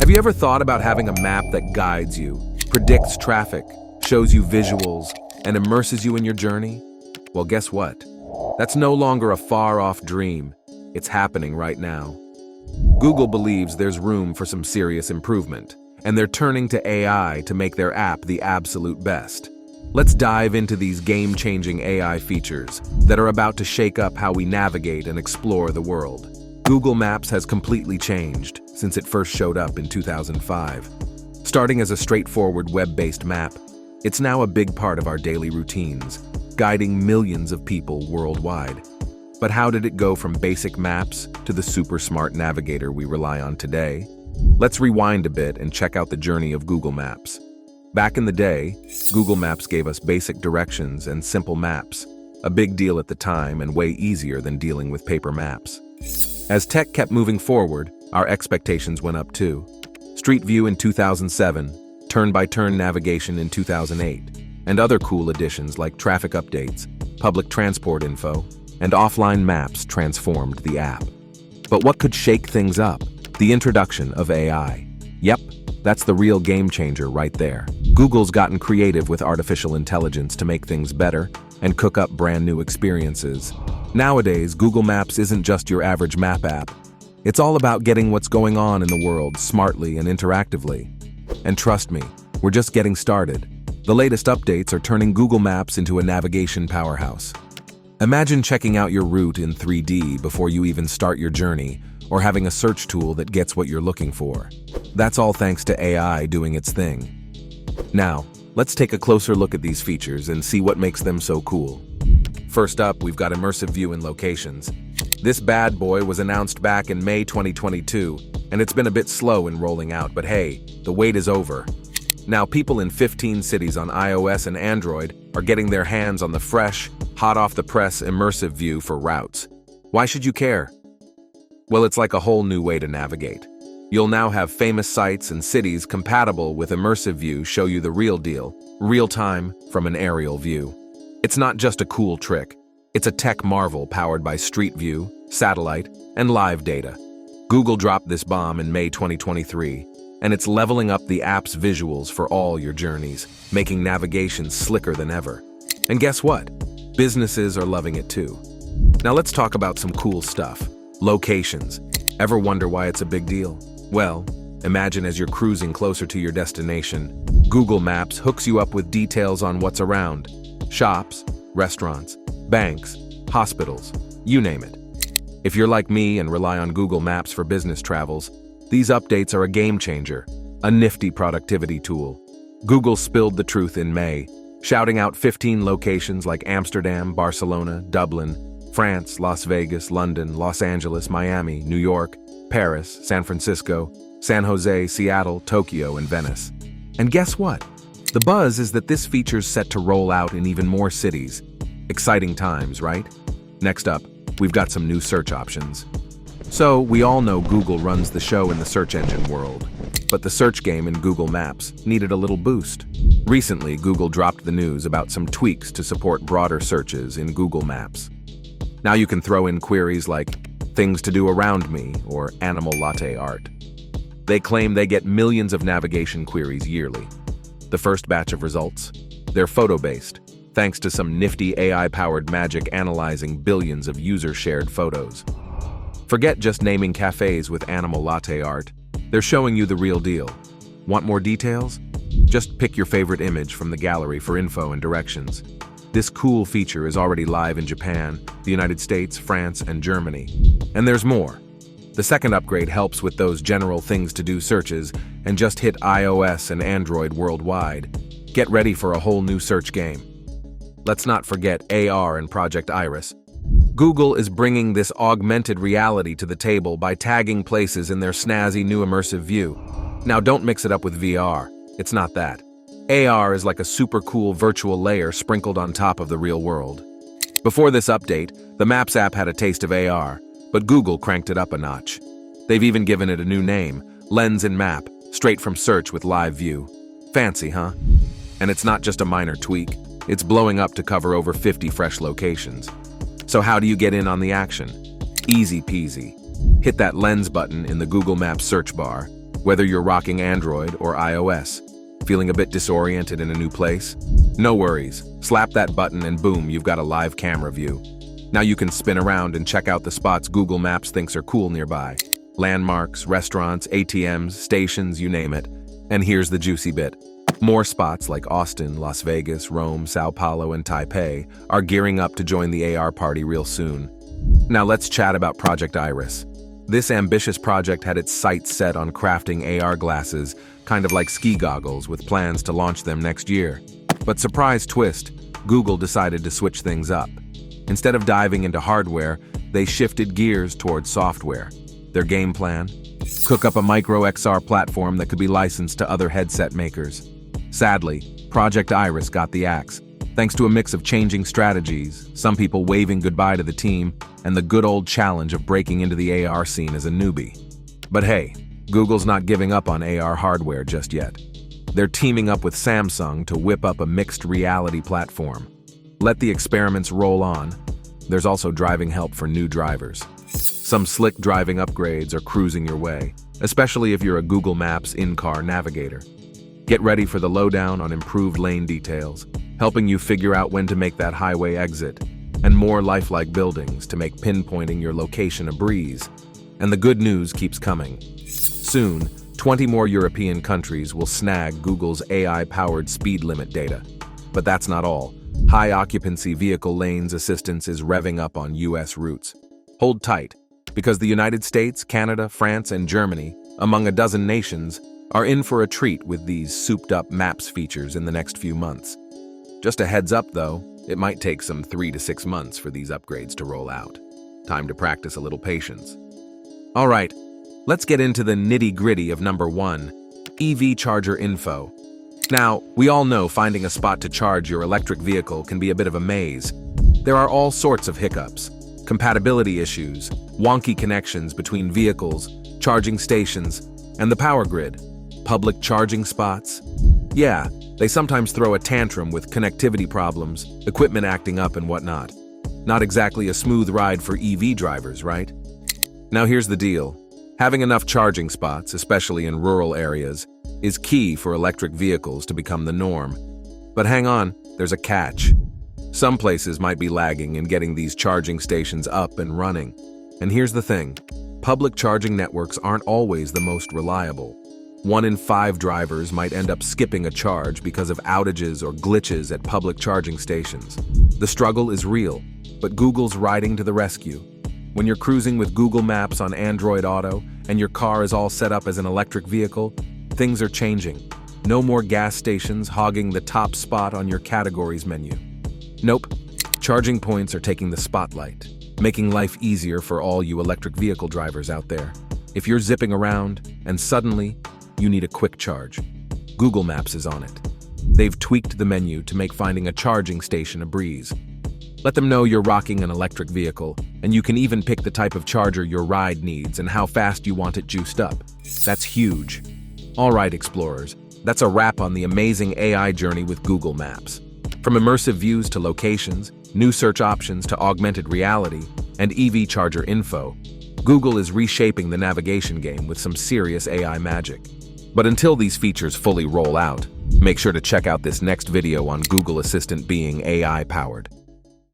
Have you ever thought about having a map that guides you, predicts traffic, shows you visuals, and immerses you in your journey? Well, guess what? That's no longer a far-off dream. It's happening right now. Google believes there's room for some serious improvement, and they're turning to AI to make their app the absolute best. Let's dive into these game-changing AI features that are about to shake up how we navigate and explore the world. Google Maps has completely changed since it first showed up in 2005. Starting as a straightforward web-based map, it's now a big part of our daily routines, guiding millions of people worldwide. But how did it go from basic maps to the super smart navigator we rely on today? Let's rewind a bit and check out the journey of Google Maps. Back in the day, Google Maps gave us basic directions and simple maps, a big deal at the time and way easier than dealing with paper maps. As tech kept moving forward, our expectations went up too. Street View in 2007, turn-by-turn navigation in 2008, and other cool additions like traffic updates, public transport info, and offline maps transformed the app. But what could shake things up? The introduction of AI. Yep, that's the real game changer right there. Google's gotten creative with artificial intelligence to make things better and cook up brand new experiences. Nowadays, Google Maps isn't just your average map app. It's all about getting what's going on in the world smartly and interactively. And trust me, we're just getting started. The latest updates are turning Google Maps into a navigation powerhouse. Imagine checking out your route in 3D before you even start your journey, or having a search tool that gets what you're looking for. That's all thanks to AI doing its thing. Now, let's take a closer look at these features and see what makes them so cool. First up, we've got Immersive View in locations. This bad boy was announced back in May 2022, and it's been a bit slow in rolling out, but hey, the wait is over. Now, people in 15 cities on iOS and Android are getting their hands on the fresh, hot-off-the-press Immersive View for routes. Why should you care? Well, it's like a whole new way to navigate. You'll now have famous sites and cities compatible with Immersive View show you the real deal, real-time, from an aerial view. It's not just a cool trick. It's a tech marvel powered by Street View, satellite, and live data. Google dropped this bomb in May 2023, and it's leveling up the app's visuals for all your journeys, making navigation slicker than ever. And guess what? Businesses are loving it too. Now let's talk about some cool stuff. Locations. Ever wonder why it's a big deal? Well, imagine as you're cruising closer to your destination, Google Maps hooks you up with details on what's around. Shops, restaurants, banks, hospitals, you name it. If you're like me and rely on Google Maps for business travels, these updates are a game changer, a nifty productivity tool. Google spilled the truth in May, shouting out 15 locations like Amsterdam, Barcelona, Dublin, France, Las Vegas, London, Los Angeles, Miami, New York, Paris, San Francisco, San Jose, Seattle, Tokyo, and Venice. And guess what? The buzz is that this feature's set to roll out in even more cities. Exciting times, right? Next up, we've got some new search options. So, we all know Google runs the show in the search engine world, but the search game in Google Maps needed a little boost. Recently, Google dropped the news about some tweaks to support broader searches in Google Maps. Now you can throw in queries like things to do around me or animal latte art. They claim they get millions of navigation queries yearly. The first batch of results? They're photo-based, thanks to some nifty AI-powered magic analyzing billions of user-shared photos. Forget just naming cafes with animal latte art. They're showing you the real deal. Want more details? Just pick your favorite image from the gallery for info and directions. This cool feature is already live in Japan, the United States, France, and Germany. And there's more. The second upgrade helps with those general things-to-do searches and just hit iOS and Android worldwide. Get ready for a whole new search game. Let's not forget AR and Project Iris. Google is bringing this augmented reality to the table by tagging places in their snazzy new Immersive View. Now don't mix it up with VR. It's not that. AR is like a super cool virtual layer sprinkled on top of the real world. Before this update, the Maps app had a taste of AR, but Google cranked it up a notch. They've even given it a new name, Lens in Map, straight from search with live view. Fancy, huh? And it's not just a minor tweak. It's blowing up to cover over 50 fresh locations. So how do you get in on the action? Easy peasy. Hit that Lens button in the Google Maps search bar, Whether you're rocking Android or iOS, feeling a bit disoriented in a new place? No worries. Slap that button and boom, you've got a live camera view. Now you can spin around and check out the spots Google Maps thinks are cool nearby. Landmarks, restaurants, ATMs, stations, you name it. And here's the juicy bit. More spots like Austin, Las Vegas, Rome, Sao Paulo, and Taipei are gearing up to join the AR party real soon. Now let's chat about Project Iris. This ambitious project had its sights set on crafting AR glasses, kind of like ski goggles, with plans to launch them next year. But surprise twist, Google decided to switch things up. Instead of diving into hardware, they shifted gears towards software. Their game plan? Cook up a micro XR platform that could be licensed to other headset makers. Sadly, Project Iris got the axe. Thanks to a mix of changing strategies, some people waving goodbye to the team, and the good old challenge of breaking into the AR scene as a newbie. But hey, Google's not giving up on AR hardware just yet. They're teaming up with Samsung to whip up a mixed reality platform. Let the experiments roll on. There's also driving help for new drivers. Some slick driving upgrades are cruising your way, especially if you're a Google Maps in-car navigator. Get ready for the lowdown on improved lane details, helping you figure out when to make that highway exit, and more lifelike buildings to make pinpointing your location a breeze. And the good news keeps coming. Soon, 20 more European countries will snag Google's AI-powered speed limit data. But that's not all. High-occupancy vehicle lanes assistance is revving up on US routes. Hold tight, because the United States, Canada, France, and Germany, among a dozen nations, are in for a treat with these souped-up maps features in the next few months. Just a heads up, though, it might take some 3 to 6 months for these upgrades to roll out. Time to practice a little patience. All right, let's get into the nitty-gritty of number 1, EV charger info. Now, we all know finding a spot to charge your electric vehicle can be a bit of a maze. There are all sorts of hiccups, compatibility issues, wonky connections between vehicles, charging stations, and the power grid. Public charging spots? Yeah, they sometimes throw a tantrum with connectivity problems, equipment acting up and whatnot. Not exactly a smooth ride for EV drivers, right? Now here's the deal. Having enough charging spots, especially in rural areas, is key for electric vehicles to become the norm. But hang on, there's a catch. Some places might be lagging in getting these charging stations up and running. And here's the thing, public charging networks aren't always the most reliable. 1 in 5 drivers might end up skipping a charge because of outages or glitches at public charging stations. The struggle is real, but Google's riding to the rescue. When you're cruising with Google Maps on Android Auto and your car is all set up as an electric vehicle, things are changing. No more gas stations hogging the top spot on your categories menu. Nope, charging points are taking the spotlight, making life easier for all you electric vehicle drivers out there. If you're zipping around and suddenly you need a quick charge, Google Maps is on it. They've tweaked the menu to make finding a charging station a breeze. Let them know you're rocking an electric vehicle, and you can even pick the type of charger your ride needs and how fast you want it juiced up. That's huge. All right, explorers, that's a wrap on the amazing AI journey with Google Maps. From immersive views to locations, new search options to augmented reality, and EV charger info, Google is reshaping the navigation game with some serious AI magic. But until these features fully roll out, make sure to check out this next video on Google Assistant being AI-powered.